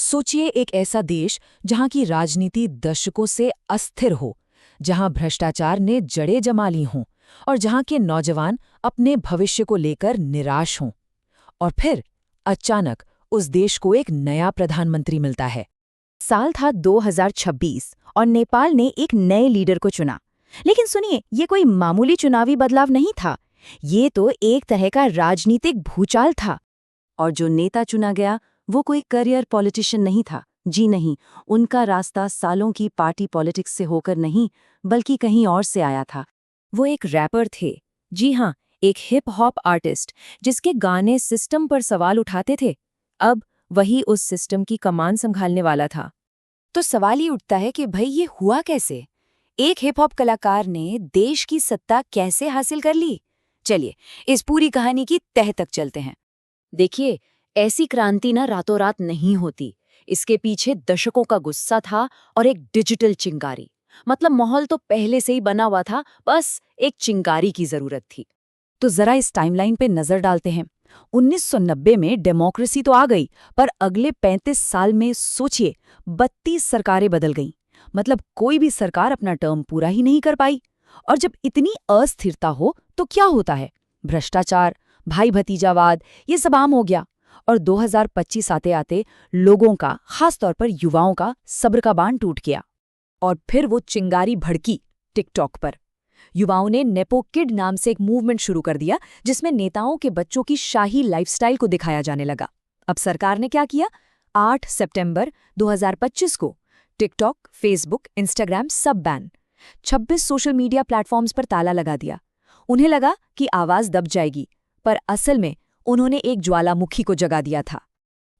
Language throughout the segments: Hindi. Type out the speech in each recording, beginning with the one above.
सोचिए एक ऐसा देश जहां की राजनीति दशकों से अस्थिर हो, जहां भ्रष्टाचार ने जड़ें जमा ली हों और जहां के नौजवान अपने भविष्य को लेकर निराश हों। और फिर अचानक उस देश को एक नया प्रधानमंत्री मिलता है। साल था 2026 और नेपाल ने एक नए लीडर को चुना। लेकिन सुनिए, ये कोई मामूली चुनावी बदलाव नहीं था। ये तो एक तरह का राजनीतिक भूचाल था। और जो नेता चुना गया वो कोई करियर पॉलिटिशियन नहीं था। जी नहीं, उनका रास्ता सालों की पार्टी पॉलिटिक्स से होकर नहीं, बल्कि कहीं और से आया था। वो एक रैपर थे। जी हाँ, एक हिप हॉप आर्टिस्ट जिसके गाने सिस्टम पर सवाल उठाते थे। अब वही उस सिस्टम की कमान संभालने वाला था। तो सवाल ये उठता है कि भाई ये हुआ कैसे? एक हिप हॉप कलाकार ने देश की सत्ता कैसे हासिल कर ली? चलिए इस पूरी कहानी की तह तक चलते हैं। देखिए, ऐसी क्रांति ना रातों रात नहीं होती। इसके पीछे दशकों का गुस्सा था और एक डिजिटल चिंगारी। मतलब माहौल तो पहले से ही बना हुआ था, बस एक चिंगारी की जरूरत थी। तो जरा इस टाइमलाइन पे नजर डालते हैं। 1990 में डेमोक्रेसी तो आ गई, पर अगले 35 साल में सोचिए 32 सरकारें बदल गईं। मतलब कोई भी सरकार अपना टर्म पूरा ही नहीं कर पाई। और जब इतनी अस्थिरता हो तो क्या होता है? भ्रष्टाचार, भाई भतीजावाद, ये सब आम हो गया। और 2025 आते आते लोगों का, खासतौर पर युवाओं का सब्र का बांध टूट गया। और फिर वो चिंगारी भड़की टिकटॉक पर। युवाओं ने नेपो किड नाम से एक मूवमेंट शुरू कर दिया, जिसमें नेताओं के बच्चों की शाही लाइफस्टाइल को दिखाया जाने लगा। अब सरकार ने क्या किया? 8 सितंबर 2025 को टिकटॉक, फेसबुक, इंस्टाग्राम सब बैन। 26 सोशल मीडिया प्लेटफॉर्म्स पर ताला लगा दिया। उन्हें लगा कि आवाज दब जाएगी, पर असल में उन्होंने एक ज्वालामुखी को जगा दिया था।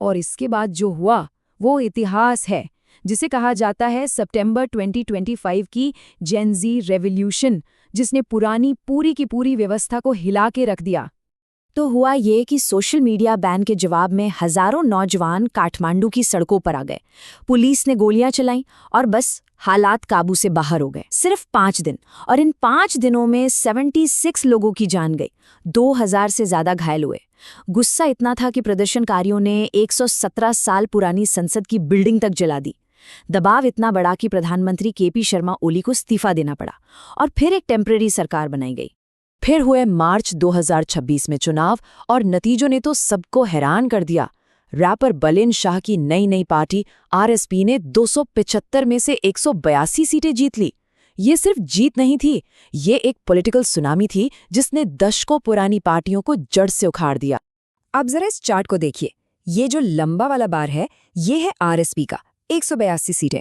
और इसके बाद जो हुआ वो इतिहास है, जिसे कहा जाता है सितंबर 2025 की जेन ज़ी रेवोल्यूशन, जिसने पुरानी पूरी की पूरी व्यवस्था को हिला के रख दिया। तो हुआ ये कि सोशल मीडिया बैन के जवाब में हजारों नौजवान काठमांडू की सड़कों पर आ गए। पुलिस ने गोलियां चलाईं और बस हालात काबू से बाहर हो गए। सिर्फ 5 दिन, और इन 5 दिनों में 76 लोगों की जान गई, 2000 से ज्यादा घायल हुए। गुस्सा इतना था कि प्रदर्शनकारियों ने 117 साल पुरानी संसद की बिल्डिंग तक जला दी। दबाव इतना बड़ा कि प्रधानमंत्री केपी शर्मा ओली को इस्तीफा देना पड़ा और फिर एक टेम्परेरी सरकार बनाई गई। फिर हुए मार्च 2026 में चुनाव, और नतीजों ने तो सबको हैरान कर दिया। रैपर बलेन शाह की नई नई पार्टी आरएसपी ने 275 में से 182 सीटें जीत ली। ये सिर्फ जीत नहीं थी, ये एक पॉलिटिकल सुनामी थी जिसने दशकों पुरानी पार्टियों को जड़ से उखाड़ दिया। अब जरा इस चार्ट को देखिए। ये जो लंबा वाला बार है, ये है आरएसपी का 182 सीटें,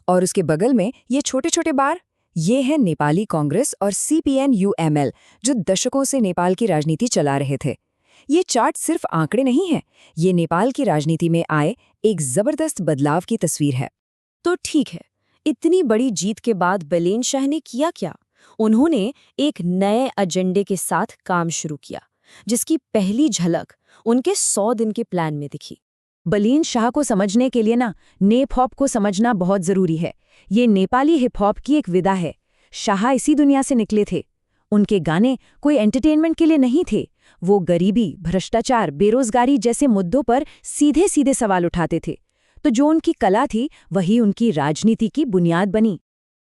और उसके बगल में ये छोटे छोटे बार, ये है नेपाली कांग्रेस और सीपीएन-यूएमएल, जो दशकों से नेपाल की राजनीति चला रहे थे। ये चार्ट सिर्फ आंकड़े नहीं है, ये नेपाल की राजनीति में आए एक जबरदस्त बदलाव की तस्वीर है। तो ठीक है, इतनी बड़ी जीत के बाद बलेन शाह ने किया क्या? उन्होंने एक नए एजेंडे के साथ काम शुरू किया, जिसकी पहली झलक उनके 100 दिन के प्लान में दिखी। बलेन शाह को समझने के लिए ना नेप हॉप को समझना बहुत जरूरी है। ये नेपाली हिप हॉप की एक विधा है। शाह इसी दुनिया से निकले थे। उनके गाने कोई एंटरटेनमेंट के लिए नहीं थे। वो गरीबी, भ्रष्टाचार, बेरोजगारी जैसे मुद्दों पर सीधे सीधे सवाल उठाते थे। तो जो उनकी कला थी वही उनकी राजनीति की बुनियाद बनी।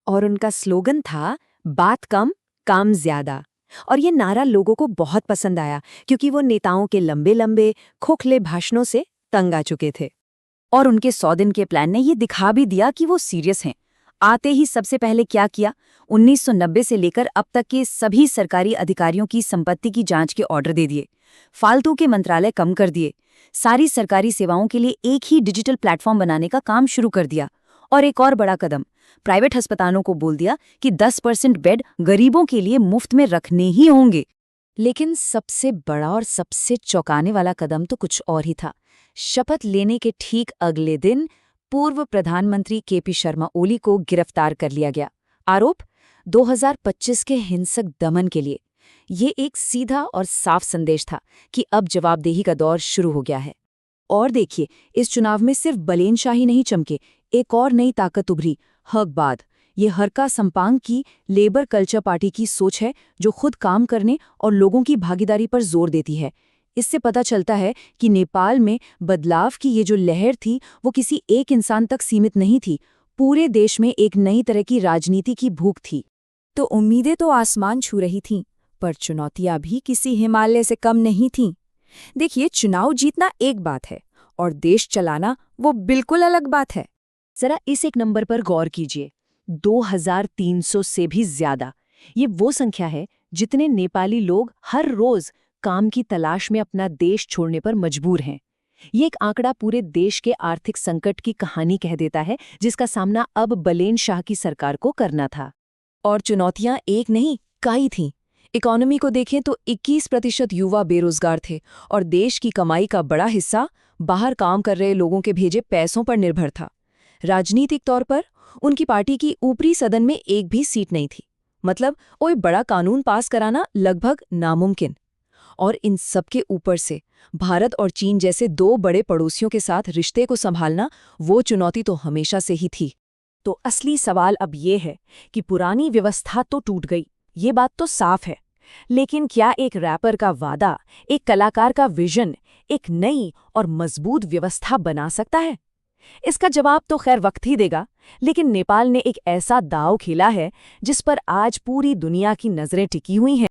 और उनका स्लोगन था, बात कम, काम ज्यादा। और ये नारा लोगों को बहुत पसंद आया, क्योंकि वो नेताओं के लंबे लंबे खोखले भाषणों से तंग आ चुके थे। और उनके 100 दिन के प्लान ने ये दिखा भी दिया कि वो सीरियस हैं। आते ही सबसे पहले क्या किया? 1990 से लेकर अब तक के सभी सरकारी अधिकारियों की संपत्ति की जांच के ऑर्डर दे दिए। फालतू के मंत्रालय कम कर दिए। सारी सरकारी सेवाओं के लिए एक ही डिजिटल प्लेटफॉर्म बनाने का काम शुरू कर दिया। और एक और बड़ा कदम, प्राइवेट अस्पतालों को बोल दिया कि 10% बेड गरीबों के लिए मुफ्त में रखने ही होंगे। लेकिन सबसे बड़ा और सबसे चौंकाने वाला कदम तो कुछ और ही था। शपथ लेने के ठीक अगले दिन पूर्व प्रधानमंत्री केपी शर्मा ओली को गिरफ्तार कर लिया गया। आरोप 2025 के हिंसक दमन के लिए। ये एक सीधा और साफ संदेश था कि अब जवाबदेही का दौर शुरू हो गया है। और देखिए, इस चुनाव में सिर्फ बलेन शाह ही नहीं चमके, एक और नई ताकत उभरी, हकबाद। ये हरका संपांग की लेबर कल्चर पार्टी की सोच है, जो खुद काम करने और लोगों की भागीदारी पर जोर देती है। इससे पता चलता है कि नेपाल में बदलाव की ये जो लहर थी वो किसी एक इंसान तक सीमित नहीं थी, पूरे देश में एक नई तरह की राजनीति की भूख थी। तो उम्मीदें तो आसमान छू रही थीं, पर चुनौतियां भी किसी हिमालय से कम नहीं थीं। देखिए, चुनाव जीतना एक बात है और देश चलाना वो बिल्कुल अलग बात है। जरा इस एक नंबर पर गौर कीजिए, 2300 से भी ज्यादा। ये वो संख्या है जितने नेपाली लोग हर रोज काम की तलाश में अपना देश छोड़ने पर मजबूर हैं। ये एक आंकड़ा पूरे देश के आर्थिक संकट की कहानी कह देता है, जिसका सामना अब बलेन शाह की सरकार को करना था। और चुनौतियां एक नहीं, कई थीं। इकोनॉमी को देखें तो 21% युवा बेरोजगार थे और देश की कमाई का बड़ा हिस्सा बाहर काम कर रहे लोगों के भेजे पैसों पर निर्भर था। राजनीतिक तौर पर उनकी पार्टी की ऊपरी सदन में एक भी सीट नहीं थी, मतलब कोई बड़ा कानून पास कराना लगभग नामुमकिन। और इन सब के ऊपर से भारत और चीन जैसे दो बड़े पड़ोसियों के साथ रिश्ते को संभालना, वो चुनौती तो हमेशा से ही थी। तो असली सवाल अब ये है कि पुरानी व्यवस्था तो टूट गई, ये बात तो साफ है, लेकिन क्या एक रैपर का वादा, एक कलाकार का विजन एक नई और मजबूत व्यवस्था बना सकता है? इसका जवाब तो खैर वक्त ही देगा, लेकिन नेपाल ने एक ऐसा दांव खेला है जिस पर आज पूरी दुनिया की नजरें टिकी हुई हैं।